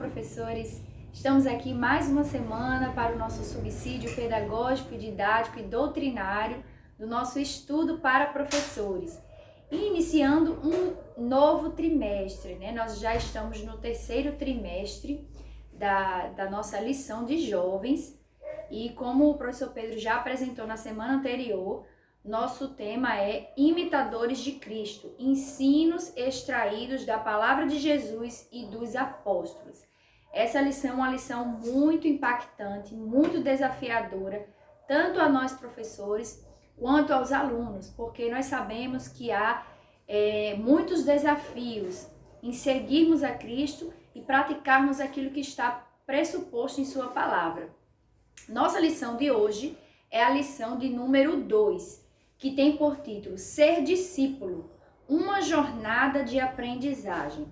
professores! Estamos aqui mais uma semana para o nosso subsídio pedagógico, didático e doutrinário do nosso estudo para professores. E iniciando um novo trimestre, né? Nós já estamos no terceiro trimestre da nossa lição de jovens e como o professor Pedro já apresentou na semana anterior, nosso tema é Imitadores de Cristo, ensinos extraídos da palavra de Jesus e dos apóstolos. Essa lição é uma lição muito impactante, muito desafiadora, tanto a nós professores quanto aos alunos, porque nós sabemos que há muitos desafios em seguirmos a Cristo e praticarmos aquilo que está pressuposto em sua palavra. Nossa lição de hoje é a lição de número 2, que tem por título Ser Discípulo, uma jornada de aprendizagem.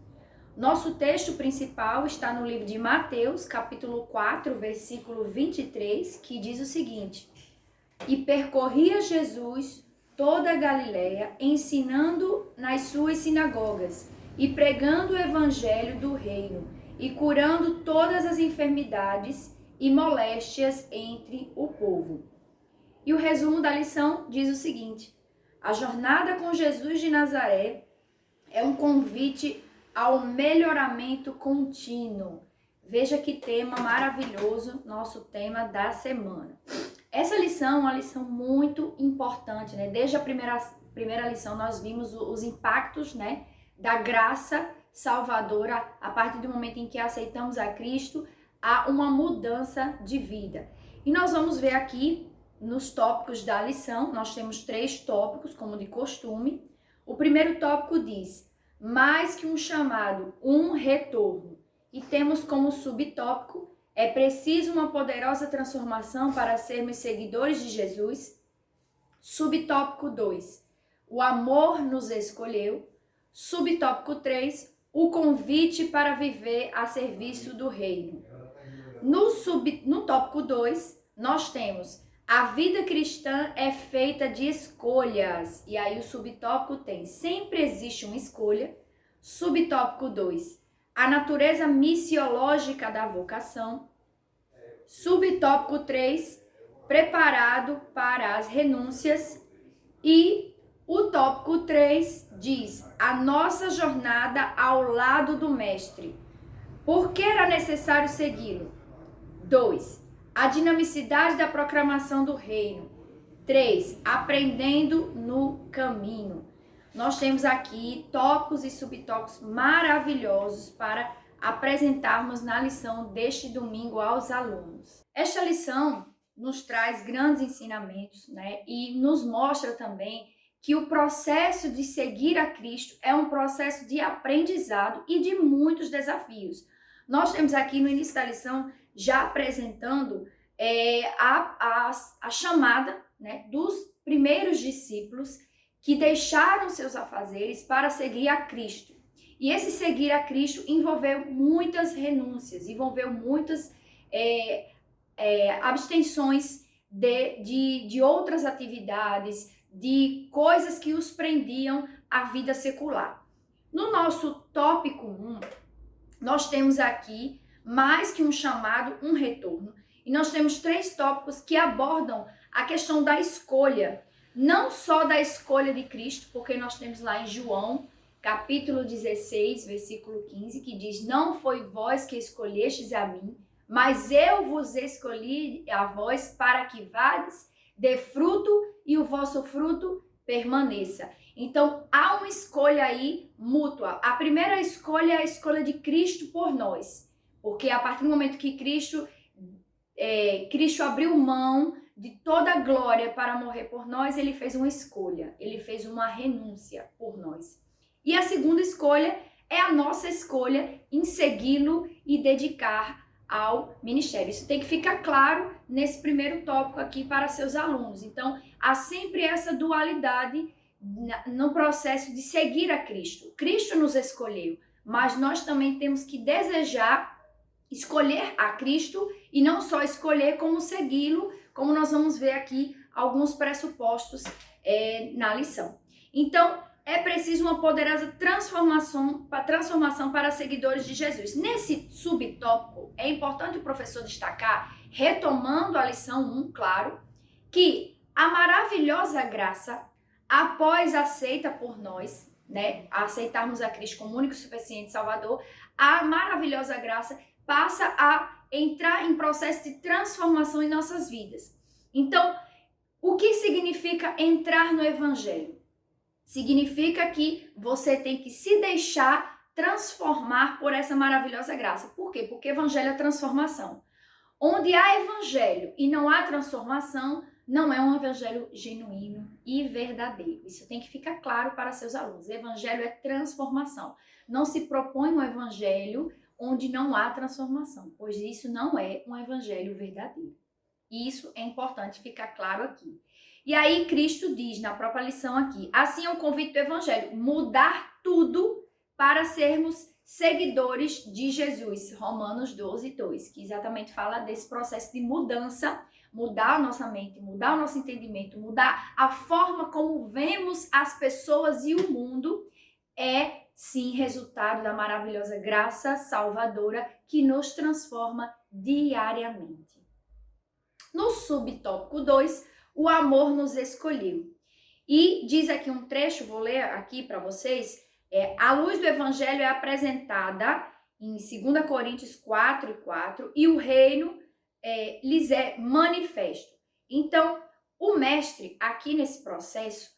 Nosso texto principal está no livro de Mateus, capítulo 4, versículo 23, que diz o seguinte: E percorria Jesus toda a Galileia, ensinando nas suas sinagogas e pregando o evangelho do reino e curando todas as enfermidades e moléstias entre o povo. E o resumo da lição diz o seguinte: a jornada com Jesus de Nazaré é um convite ao melhoramento contínuo. Veja que tema maravilhoso, nosso tema da semana. Essa lição é uma lição muito importante, né? Desde a primeira lição nós vimos os impactos, né, da graça salvadora. A partir do momento em que aceitamos a Cristo, há uma mudança de vida. E nós vamos ver aqui nos tópicos da lição, nós temos 3 tópicos, como de costume. O primeiro tópico diz, mais que um chamado, um retorno. E temos como subtópico, é preciso uma poderosa transformação para sermos seguidores de Jesus. Subtópico 2, o amor nos escolheu. Subtópico 3, o convite para viver a serviço do reino. No tópico 2, nós temos a vida cristã é feita de escolhas. E aí o subtópico tem, sempre existe uma escolha. Subtópico 2, a natureza missiológica da vocação. Subtópico 3, preparado para as renúncias. E o tópico 3 diz, a nossa jornada ao lado do mestre. Por que era necessário segui-lo? 2, a dinamicidade da proclamação do reino. 3, aprendendo no caminho. Nós temos aqui tópicos e subtópicos maravilhosos para apresentarmos na lição deste domingo aos alunos. Esta lição nos traz grandes ensinamentos, né? E nos mostra também que o processo de seguir a Cristo é um processo de aprendizado e de muitos desafios. Nós temos aqui no início da lição já apresentando a chamada, né, dos primeiros discípulos que deixaram seus afazeres para seguir a Cristo. E esse seguir a Cristo envolveu muitas renúncias, envolveu muitas abstenções de outras atividades, de coisas que os prendiam à vida secular. No nosso tópico 1, nós temos aqui mais que um chamado, um retorno. E nós temos 3 tópicos que abordam a questão da escolha. Não só da escolha de Cristo, porque nós temos lá em João, capítulo 16, versículo 15, que diz, não foi vós que escolhestes a mim, mas eu vos escolhi a vós para que vades, dê fruto e o vosso fruto permaneça. Então, há uma escolha aí mútua. A primeira escolha é a escolha de Cristo por nós. Porque a partir do momento que Cristo abriu mão de toda a glória para morrer por nós, ele fez uma escolha, ele fez uma renúncia por nós. E a segunda escolha é a nossa escolha em segui-lo e dedicar ao ministério. Isso tem que ficar claro nesse primeiro tópico aqui para seus alunos. Então, há sempre essa dualidade no processo de seguir a Cristo. Cristo nos escolheu, mas nós também temos que desejar escolher a Cristo e não só escolher como segui-lo, como nós vamos ver aqui alguns pressupostos na lição. Então, é preciso uma poderosa transformação para seguidores de Jesus. Nesse subtópico, é importante o professor destacar, retomando a lição 1, claro, que a maravilhosa graça, após aceita por nós, né, aceitarmos a Cristo como único e suficiente Salvador, a maravilhosa graça passa a entrar em processo de transformação em nossas vidas. Então, o que significa entrar no Evangelho? Significa que você tem que se deixar transformar por essa maravilhosa graça. Por quê? Porque Evangelho é transformação. Onde há Evangelho e não há transformação, não é um Evangelho genuíno e verdadeiro. Isso tem que ficar claro para seus alunos. Evangelho é transformação. Não se propõe um Evangelho onde não há transformação, pois isso não é um Evangelho verdadeiro. Isso é importante ficar claro aqui. E aí Cristo diz na própria lição aqui, assim é o convite do Evangelho, mudar tudo para sermos seguidores de Jesus. Romanos 12, 2, que exatamente fala desse processo de mudança, mudar a nossa mente, mudar o nosso entendimento, mudar a forma como vemos as pessoas e o mundo, é sim resultado da maravilhosa graça salvadora que nos transforma diariamente. No subtópico 2, o amor nos escolheu. E diz aqui um trecho, vou ler aqui para vocês, a luz do Evangelho é apresentada em 2 Coríntios 4, 4, e o reino lhes é manifesto. Então, o mestre, aqui nesse processo,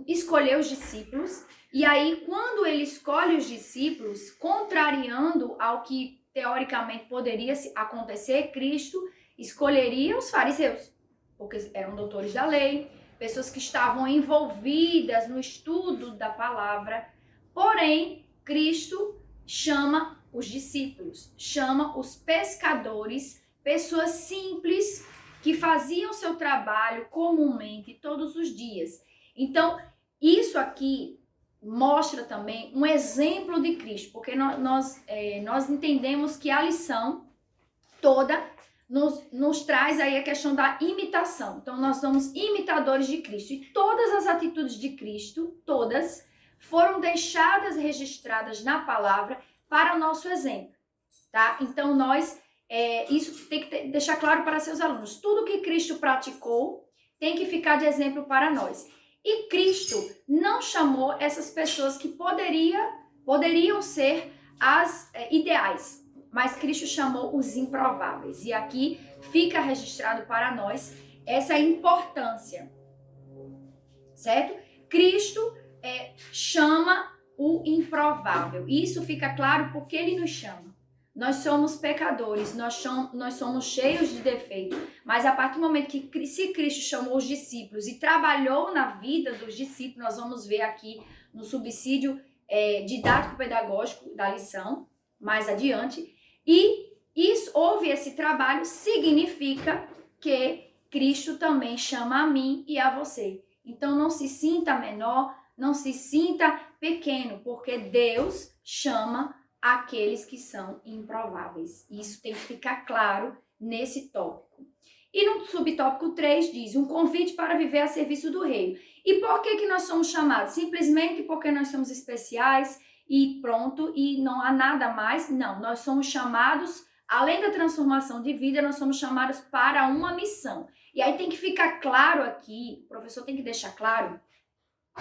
escolheu os discípulos, e aí, quando ele escolhe os discípulos, contrariando ao que teoricamente poderia acontecer, Cristo escolheria os fariseus, porque eram doutores da lei, pessoas que estavam envolvidas no estudo da palavra. Porém, Cristo chama os discípulos, chama os pescadores, pessoas simples que faziam seu trabalho comumente todos os dias. Então, isso aqui mostra também um exemplo de Cristo, porque nós entendemos que a lição toda nos traz aí a questão da imitação. Então, nós somos imitadores de Cristo. E todas as atitudes de Cristo, todas, foram deixadas registradas na palavra para o nosso exemplo, tá? Então, isso tem que deixar claro para seus alunos. Tudo que Cristo praticou tem que ficar de exemplo para nós. E Cristo não chamou essas pessoas que poderiam ser as ideais, mas Cristo chamou os improváveis. E aqui fica registrado para nós essa importância, certo? Cristo chama o improvável. Isso fica claro porque ele nos chama. Nós somos pecadores, nós somos cheios de defeito, mas a partir do momento que se Cristo chamou os discípulos e trabalhou na vida dos discípulos, nós vamos ver aqui no subsídio didático-pedagógico da lição, mais adiante, e houve esse trabalho, significa que Cristo também chama a mim e a você. Então não se sinta menor, não se sinta pequeno, porque Deus chama aqueles que são improváveis. Isso tem que ficar claro nesse tópico. E no subtópico 3 diz, um convite para viver a serviço do reino. E por que nós somos chamados? Simplesmente porque nós somos especiais e pronto, e não há nada mais? Não, nós somos chamados, além da transformação de vida, nós somos chamados para uma missão. E aí tem que ficar claro aqui, o professor tem que deixar claro,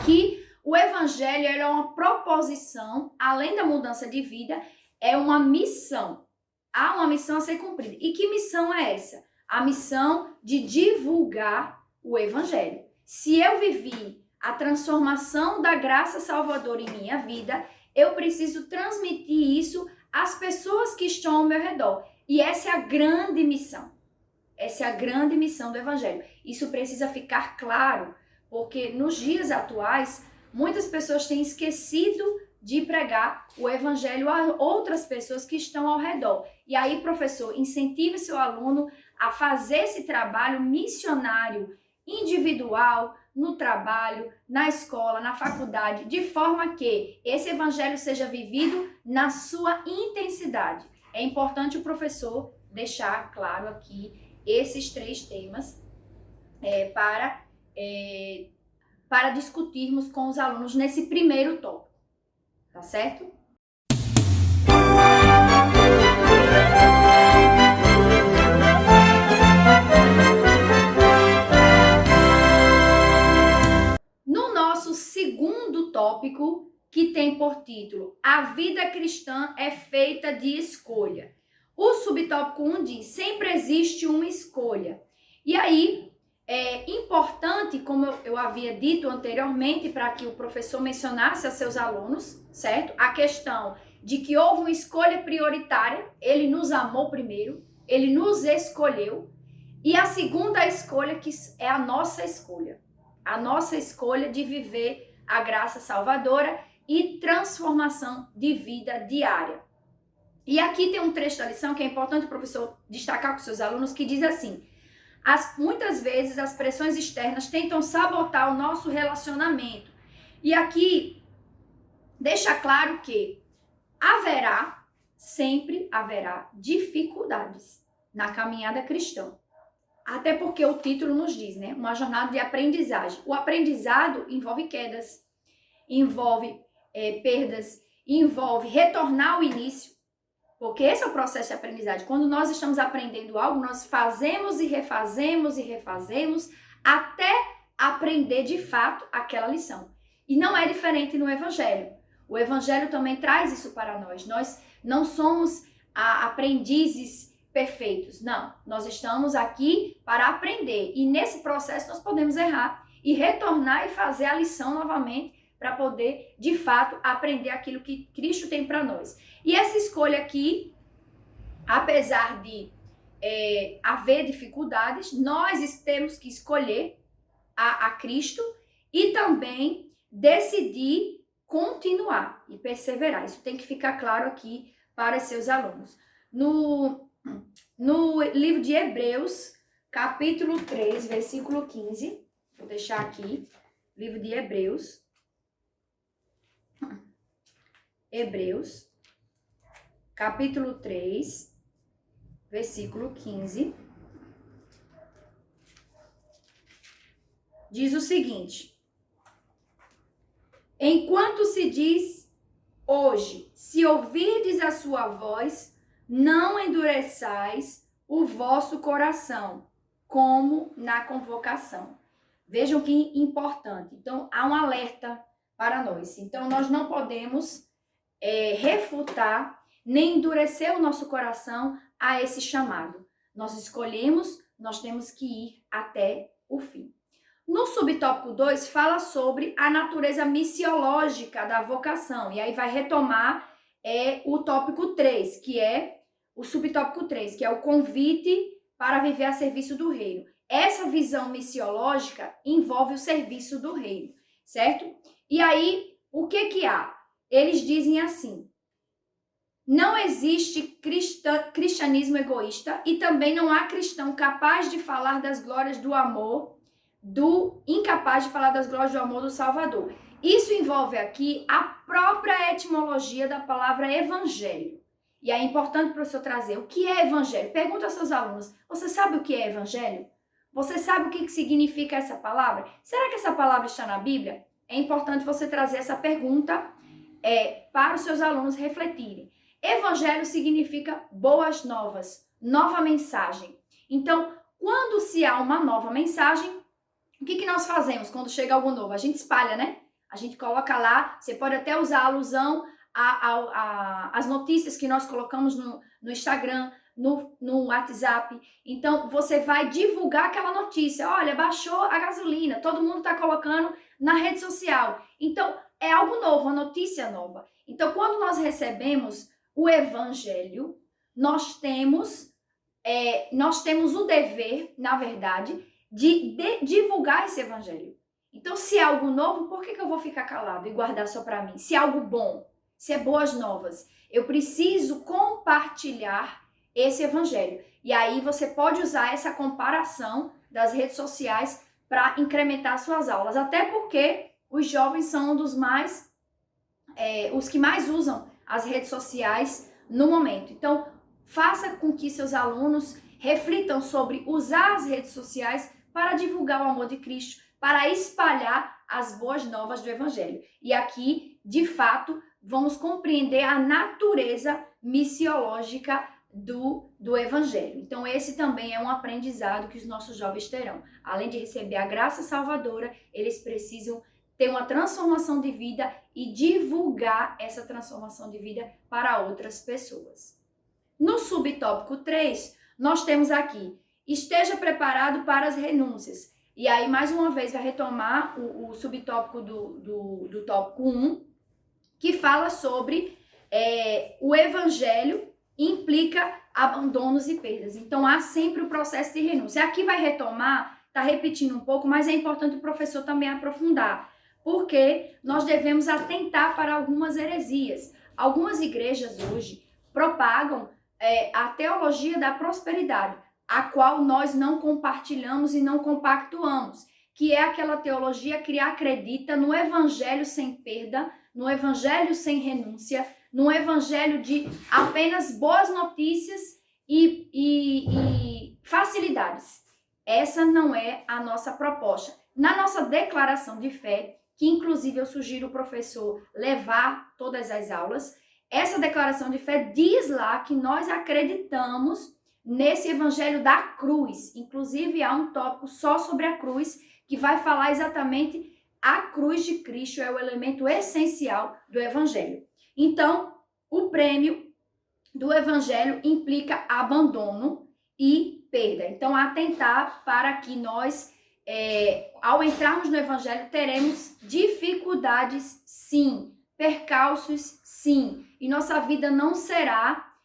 que o evangelho é uma proposição, além da mudança de vida, é uma missão. Há uma missão a ser cumprida. E que missão é essa? A missão de divulgar o evangelho. Se eu vivi a transformação da graça salvadora em minha vida, eu preciso transmitir isso às pessoas que estão ao meu redor. E essa é a grande missão. Essa é a grande missão do evangelho. Isso precisa ficar claro, porque nos dias atuais, muitas pessoas têm esquecido de pregar o evangelho a outras pessoas que estão ao redor. E aí, professor, incentive seu aluno a fazer esse trabalho missionário individual, no trabalho, na escola, na faculdade, de forma que esse evangelho seja vivido na sua intensidade. É importante o professor deixar claro aqui esses 3 temas para para discutirmos com os alunos nesse primeiro tópico, tá certo? No nosso segundo tópico, que tem por título A Vida Cristã é Feita de Escolha. O subtópico 1 diz, sempre existe uma escolha. E aí, é importante, como eu havia dito anteriormente, para que o professor mencionasse a seus alunos, certo? A questão de que houve uma escolha prioritária, ele nos amou primeiro, ele nos escolheu, e a segunda escolha que é a nossa escolha de viver a graça salvadora e transformação de vida diária. E aqui tem um trecho da lição que é importante o professor destacar com seus alunos, que diz assim, muitas vezes as pressões externas tentam sabotar o nosso relacionamento. E aqui deixa claro que sempre haverá dificuldades na caminhada cristã. Até porque o título nos diz, né? Uma jornada de aprendizagem. O aprendizado envolve quedas, envolve perdas, envolve retornar ao início. Porque esse é o processo de aprendizagem. Quando nós estamos aprendendo algo, nós fazemos e refazemos até aprender de fato aquela lição. E não é diferente no Evangelho. O Evangelho também traz isso para nós. Nós não somos aprendizes perfeitos. Não, nós estamos aqui para aprender. E nesse processo nós podemos errar e retornar e fazer a lição novamente para poder, de fato, aprender aquilo que Cristo tem para nós. E essa escolha aqui, apesar de haver dificuldades, nós temos que escolher a Cristo e também decidir continuar e perseverar. Isso tem que ficar claro aqui para seus alunos. No livro de Hebreus, capítulo 3, versículo 15, vou deixar aqui, livro de Hebreus, capítulo 3, versículo 15, diz o seguinte, enquanto se diz hoje, se ouvirdes a sua voz, não endureçais o vosso coração, como na convocação. Vejam que importante. Então, há um alerta para nós. Então, nós não podemos refutar nem endurecer o nosso coração a esse chamado. Nós escolhemos, nós temos que ir até o fim. No subtópico 2, fala sobre a natureza missiológica da vocação. E aí vai retomar o tópico 3, que é o subtópico 3, que é o convite para viver a serviço do reino. Essa visão missiológica envolve o serviço do reino, certo? E aí, o que há? Eles dizem assim, não existe cristianismo egoísta e também não há cristão capaz de falar das glórias do amor, incapaz de falar das glórias do amor do Salvador. Isso envolve aqui a própria etimologia da palavra evangelho. E é importante, professor, trazer o que é evangelho. Pergunta aos seus alunos, você sabe o que é evangelho? Você sabe o que significa essa palavra? Será que essa palavra está na Bíblia? É importante você trazer essa pergunta para os seus alunos refletirem. Evangelho significa boas novas, nova mensagem. Então, quando se há uma nova mensagem, o que nós fazemos quando chega algo novo? A gente espalha, né? A gente coloca lá, você pode até usar a alusão as notícias que nós colocamos no Instagram, no WhatsApp. Então, você vai divulgar aquela notícia. Olha, baixou a gasolina, todo mundo está colocando na rede social. Então, é algo novo, uma notícia nova. Então, quando nós recebemos o evangelho, nós temos o dever, na verdade, de divulgar esse evangelho. Então, se é algo novo, por que eu vou ficar calado e guardar só para mim? Se é algo bom, se é boas novas, eu preciso compartilhar esse evangelho. E aí você pode usar essa comparação das redes sociais para incrementar suas aulas. Até porque os jovens são os que mais usam as redes sociais no momento. Então, faça com que seus alunos reflitam sobre usar as redes sociais para divulgar o amor de Cristo, para espalhar as boas novas do Evangelho. E aqui, de fato, vamos compreender a natureza missiológica do Evangelho. Então, esse também é um aprendizado que os nossos jovens terão. Além de receber a graça salvadora, eles precisam ter uma transformação de vida e divulgar essa transformação de vida para outras pessoas. No subtópico 3, nós temos aqui, esteja preparado para as renúncias. E aí, mais uma vez, vai retomar o subtópico do tópico 1, que fala sobre o Evangelho implica abandonos e perdas. Então, há sempre o processo de renúncia. Aqui vai retomar, está repetindo um pouco, mas é importante o professor também aprofundar, porque nós devemos atentar para algumas heresias. Algumas igrejas hoje propagam a teologia da prosperidade, a qual nós não compartilhamos e não compactuamos, que é aquela teologia que acredita no evangelho sem perda, no evangelho sem renúncia, no evangelho de apenas boas notícias e facilidades. Essa não é a nossa proposta. Na nossa declaração de fé, que inclusive eu sugiro o professor levar todas as aulas, essa declaração de fé diz lá que nós acreditamos nesse evangelho da cruz. Inclusive há um tópico só sobre a cruz, que vai falar exatamente a cruz de Cristo é o elemento essencial do evangelho. Então, o prêmio do evangelho implica abandono e perda. Então, atentar para que nós, ao entrarmos no evangelho, teremos dificuldades, sim, percalços, sim, e nossa vida não será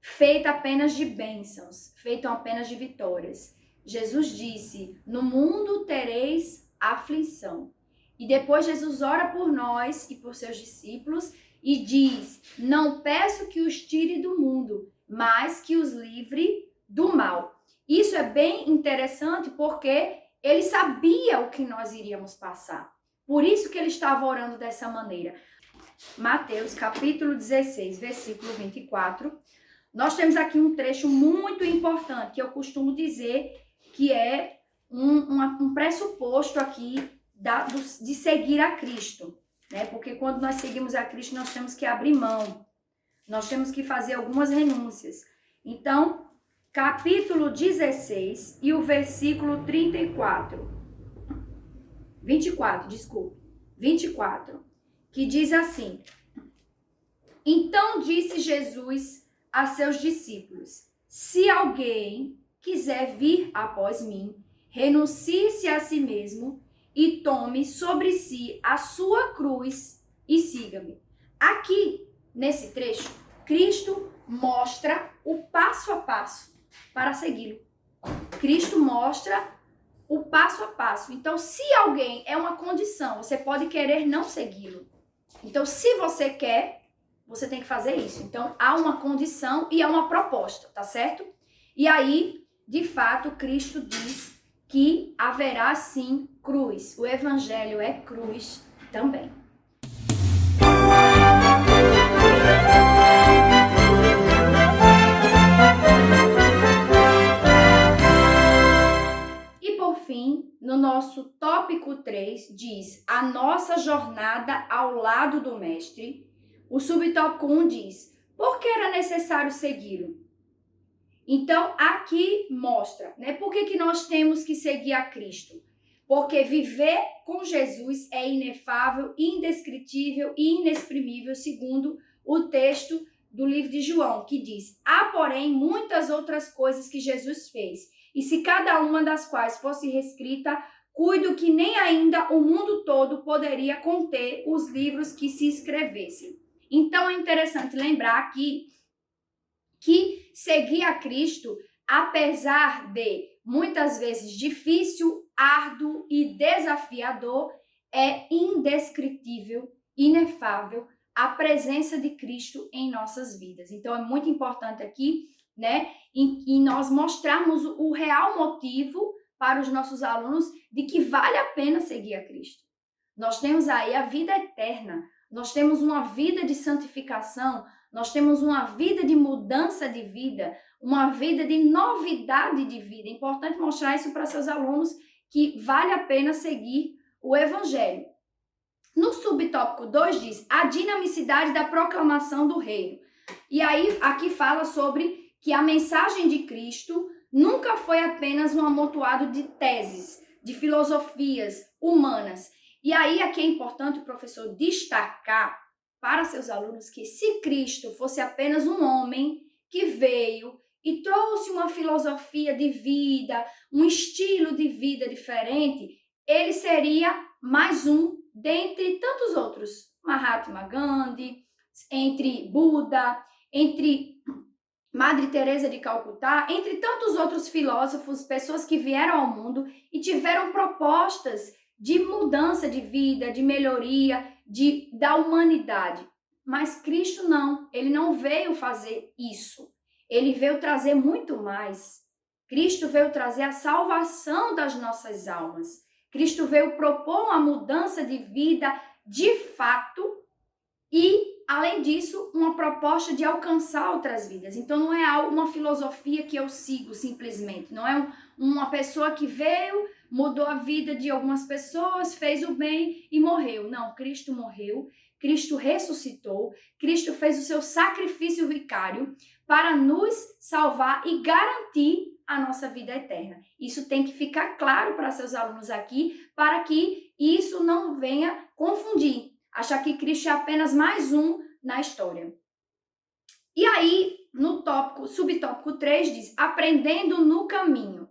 feita apenas de bênçãos, feita apenas de vitórias. Jesus disse, no mundo tereis aflição. E depois Jesus ora por nós e por seus discípulos e diz, não peço que os tire do mundo, mas que os livre do mal. Isso é bem interessante porque ele sabia o que nós iríamos passar. Por isso que ele estava orando dessa maneira. Mateus capítulo 16, versículo 24. Nós temos aqui um trecho muito importante que eu costumo dizer que é um pressuposto aqui de seguir a Cristo, né? Porque quando nós seguimos a Cristo, nós temos que abrir mão, nós temos que fazer algumas renúncias. Então, capítulo 16 e o versículo 24, que diz assim, então disse Jesus a seus discípulos, se alguém quiser vir após mim, renuncie-se a si mesmo e tome sobre si a sua cruz e siga-me. Aqui, nesse trecho, Cristo mostra o passo a passo para segui-lo. Cristo mostra o passo a passo. Então, se alguém é uma condição, você pode querer não segui-lo. Então, se você quer, você tem que fazer isso. Então, há uma condição e há uma proposta, tá certo? E aí, de fato, Cristo diz que haverá sim cruz. O evangelho é cruz também. E por fim, no nosso tópico 3, diz a nossa jornada ao lado do mestre. O subtópico 1 diz, por que era necessário segui-lo? Então, aqui mostra, né? Por que nós temos que seguir a Cristo? Porque viver com Jesus é inefável, indescritível e inexprimível, segundo o texto do livro de João, que diz, há, porém, muitas outras coisas que Jesus fez, e se cada uma das quais fosse reescrita, cuido que nem ainda o mundo todo poderia conter os livros que se escrevessem. Então, é interessante lembrar aqui que seguir a Cristo, apesar de muitas vezes difícil, árduo e desafiador, é indescritível, inefável a presença de Cristo em nossas vidas. Então é muito importante aqui, né, em nós mostrarmos o real motivo para os nossos alunos de que vale a pena seguir a Cristo. Nós temos aí a vida eterna, nós temos uma vida de santificação, nós temos uma vida de mudança de vida, uma vida de novidade de vida. É importante mostrar isso para seus alunos que vale a pena seguir o evangelho. No subtópico 2 diz a dinamicidade da proclamação do reino. E aí aqui fala sobre que a mensagem de Cristo nunca foi apenas um amontoado de teses, de filosofias humanas. E aí aqui é importante o professor destacar para seus alunos que se Cristo fosse apenas um homem que veio e trouxe uma filosofia de vida, um estilo de vida diferente, ele seria mais um dentre tantos outros. Mahatma Gandhi, entre Buda, entre Madre Teresa de Calcutá, entre tantos outros filósofos, pessoas que vieram ao mundo e tiveram propostas de mudança de vida, de melhoria, da humanidade. Mas Cristo não, ele não veio fazer isso. Ele veio trazer muito mais. Cristo veio trazer a salvação das nossas almas. Cristo veio propor uma mudança de vida de fato e, além disso, uma proposta de alcançar outras vidas. Então, não é uma filosofia que eu sigo simplesmente. Não é uma pessoa que veio, mudou a vida de algumas pessoas, fez o bem e morreu. Não, Cristo morreu, Cristo ressuscitou, Cristo fez o seu sacrifício vicário para nos salvar e garantir a nossa vida eterna. Isso tem que ficar claro para seus alunos aqui, para que isso não venha confundir, achar que Cristo é apenas mais um na história. E aí, no subtópico 3 diz, aprendendo no caminho.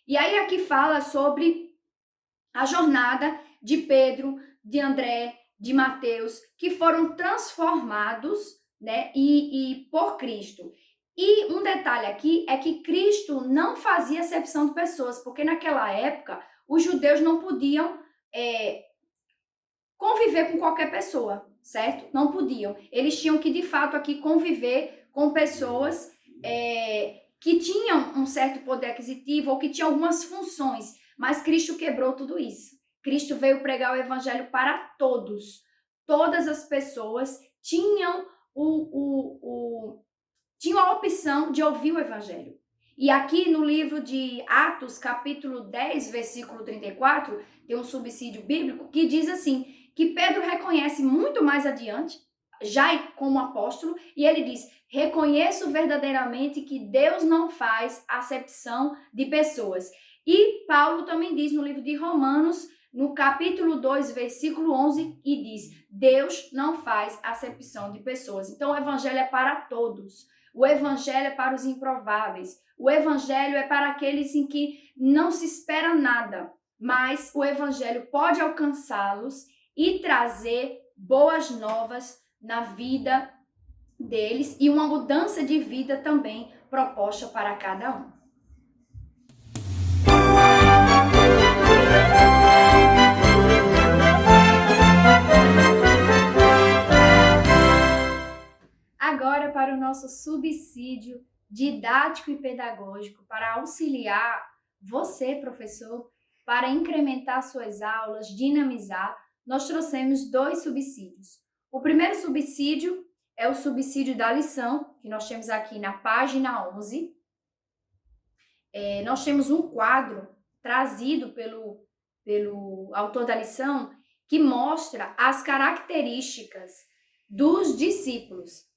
E aí aqui fala sobre a jornada de Pedro, de André, de Mateus, que foram transformados, né, e por Cristo. E um detalhe aqui é que Cristo não fazia acepção de pessoas, porque naquela época os judeus não podiam conviver com qualquer pessoa, certo? Não podiam. Eles tinham que, de fato, aqui conviver com pessoas que tinham um certo poder aquisitivo ou que tinham algumas funções, mas Cristo quebrou tudo isso. Cristo veio pregar o evangelho para todos. Todas as pessoas tinham tinham a opção de ouvir o evangelho. E aqui no livro de Atos, capítulo 10, versículo 34, tem um subsídio bíblico que diz assim, que Pedro reconhece muito mais adiante, já como apóstolo, e ele diz, reconheço verdadeiramente que Deus não faz acepção de pessoas. E Paulo também diz no livro de Romanos, no capítulo 2, versículo 11, e diz, Deus não faz acepção de pessoas. Então o evangelho é para todos. O evangelho é para os improváveis. O evangelho é para aqueles em que não se espera nada, mas o evangelho pode alcançá-los e trazer boas novas na vida deles e uma mudança de vida também proposta para cada um. Agora para o nosso subsídio didático e pedagógico, para auxiliar você, professor, para incrementar suas aulas, dinamizar, nós trouxemos 2 subsídios. O primeiro subsídio é o subsídio da lição, que nós temos aqui na página 11. Nós temos um quadro trazido pelo autor da lição que mostra as características dos discípulos.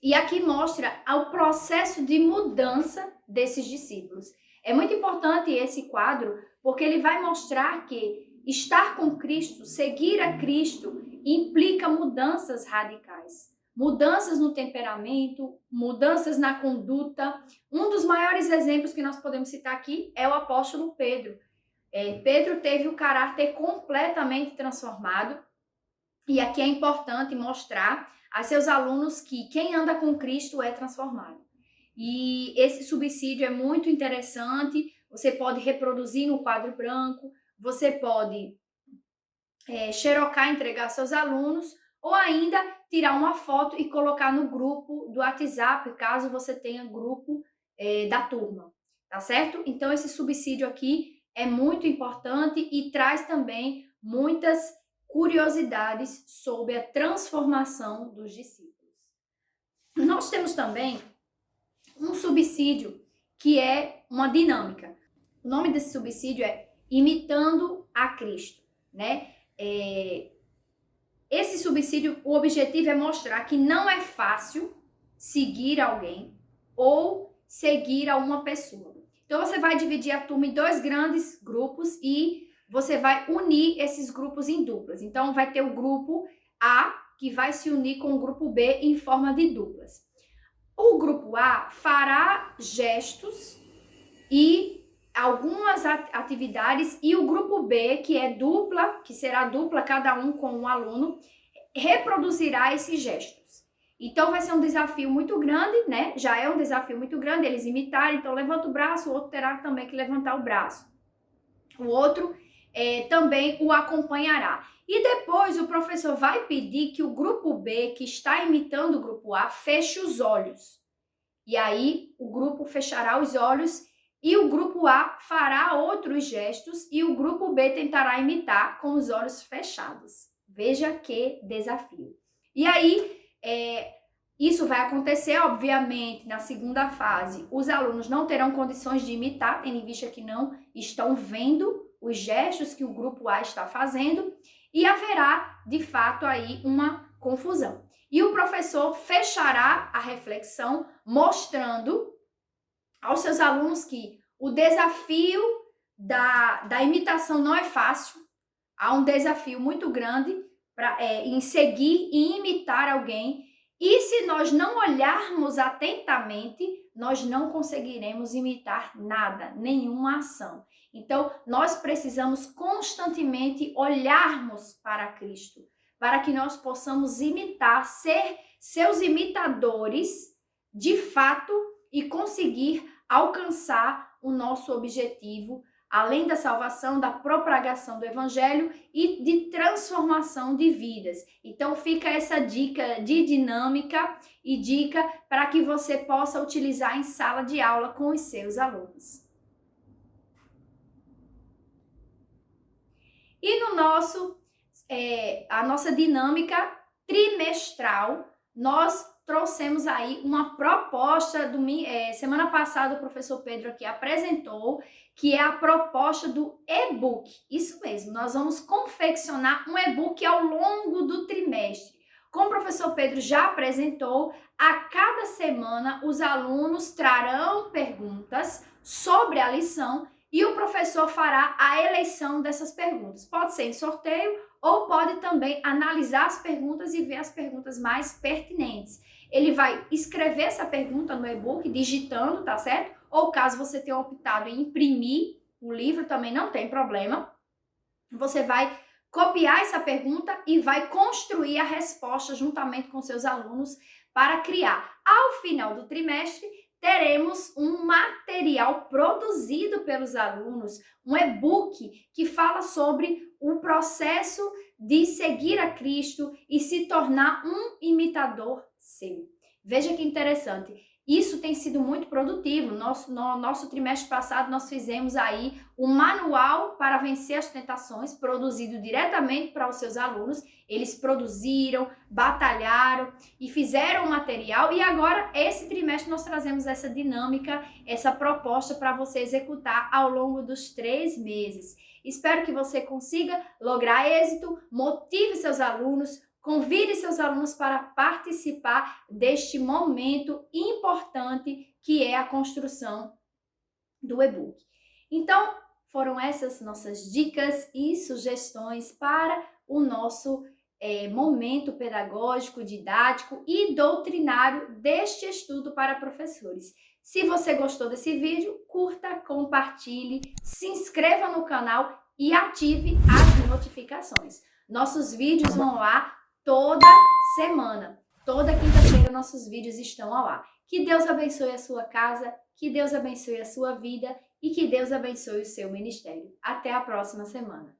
E aqui mostra o processo de mudança desses discípulos. É muito importante esse quadro, porque ele vai mostrar que estar com Cristo, seguir a Cristo, implica mudanças radicais. Mudanças no temperamento, mudanças na conduta. Um dos maiores exemplos que nós podemos citar aqui é o apóstolo Pedro. Pedro teve o caráter completamente transformado. E aqui é importante mostrar a seus alunos que quem anda com Cristo é transformado. E esse subsídio é muito interessante, você pode reproduzir no quadro branco, você pode xerocar, entregar aos seus alunos, ou ainda tirar uma foto e colocar no grupo do WhatsApp, caso você tenha grupo da turma, tá certo? Então esse subsídio aqui é muito importante e traz também muitas curiosidades sobre a transformação dos discípulos. Nós temos também um subsídio que é uma dinâmica. O nome desse subsídio é Imitando a Cristo, né? Esse subsídio, o objetivo é mostrar que não é fácil seguir alguém ou seguir a uma pessoa. Então, você vai dividir a turma em 2 grandes grupos e você vai unir esses grupos em duplas. Então, vai ter o grupo A, que vai se unir com o grupo B em forma de duplas. O grupo A fará gestos e algumas atividades, e o grupo B, que é dupla, que será dupla, cada um com um aluno, reproduzirá esses gestos. Então, vai ser um desafio muito grande, né? Já é um desafio muito grande eles imitarem. Então, levanta o braço, o outro terá também que levantar o braço. O outro também o acompanhará. E depois o professor vai pedir que o grupo B, que está imitando o grupo A, feche os olhos. E aí, o grupo fechará os olhos e o grupo A fará outros gestos e o grupo B tentará imitar com os olhos fechados. Veja que desafio. E aí, isso vai acontecer, obviamente, na segunda fase. Os alunos não terão condições de imitar, tendo em vista que não estão vendo os gestos que o grupo A está fazendo, e haverá, de fato, aí uma confusão. E o professor fechará a reflexão mostrando aos seus alunos que o desafio da imitação não é fácil, há um desafio muito grande em seguir e imitar alguém, e se nós não olharmos atentamente, nós não conseguiremos imitar nada, nenhuma ação. Então, nós precisamos constantemente olharmos para Cristo, para que nós possamos imitar, ser seus imitadores de fato e conseguir alcançar o nosso objetivo, além da salvação, da propagação do evangelho e de transformação de vidas. Então fica essa dica de dinâmica e dica para que você possa utilizar em sala de aula com os seus alunos. E no a nossa dinâmica trimestral, nós trouxemos aí uma proposta semana passada o professor Pedro aqui apresentou, que é a proposta do e-book. Isso mesmo, nós vamos confeccionar um e-book ao longo do trimestre. Como o professor Pedro já apresentou, a cada semana os alunos trarão perguntas sobre a lição e o professor fará a eleição dessas perguntas. Pode ser em sorteio ou pode também analisar as perguntas e ver as perguntas mais pertinentes. Ele vai escrever essa pergunta no e-book, digitando, tá certo? Ou caso você tenha optado em imprimir o livro, também não tem problema. Você vai copiar essa pergunta e vai construir a resposta juntamente com seus alunos para criar. Ao final do trimestre, teremos um material produzido pelos alunos, um e-book que fala sobre o processo de seguir a Cristo e se tornar um imitador seu. Veja que interessante. Isso tem sido muito produtivo. No nosso trimestre passado, nós fizemos aí um manual para vencer as tentações, produzido diretamente para os seus alunos. Eles produziram, batalharam e fizeram o material. E agora, esse trimestre, nós trazemos essa dinâmica, essa proposta para você executar ao longo dos 3 meses. Espero que você consiga lograr êxito, motive seus alunos, convide seus alunos para participar deste momento importante que é a construção do e-book. Então, foram essas nossas dicas e sugestões para o nosso momento pedagógico, didático e doutrinário deste estudo para professores. Se você gostou desse vídeo, curta, compartilhe, se inscreva no canal e ative as notificações. Nossos vídeos vão lá toda semana. Toda quinta-feira nossos vídeos estão ao ar. Que Deus abençoe a sua casa, que Deus abençoe a sua vida e que Deus abençoe o seu ministério. Até a próxima semana.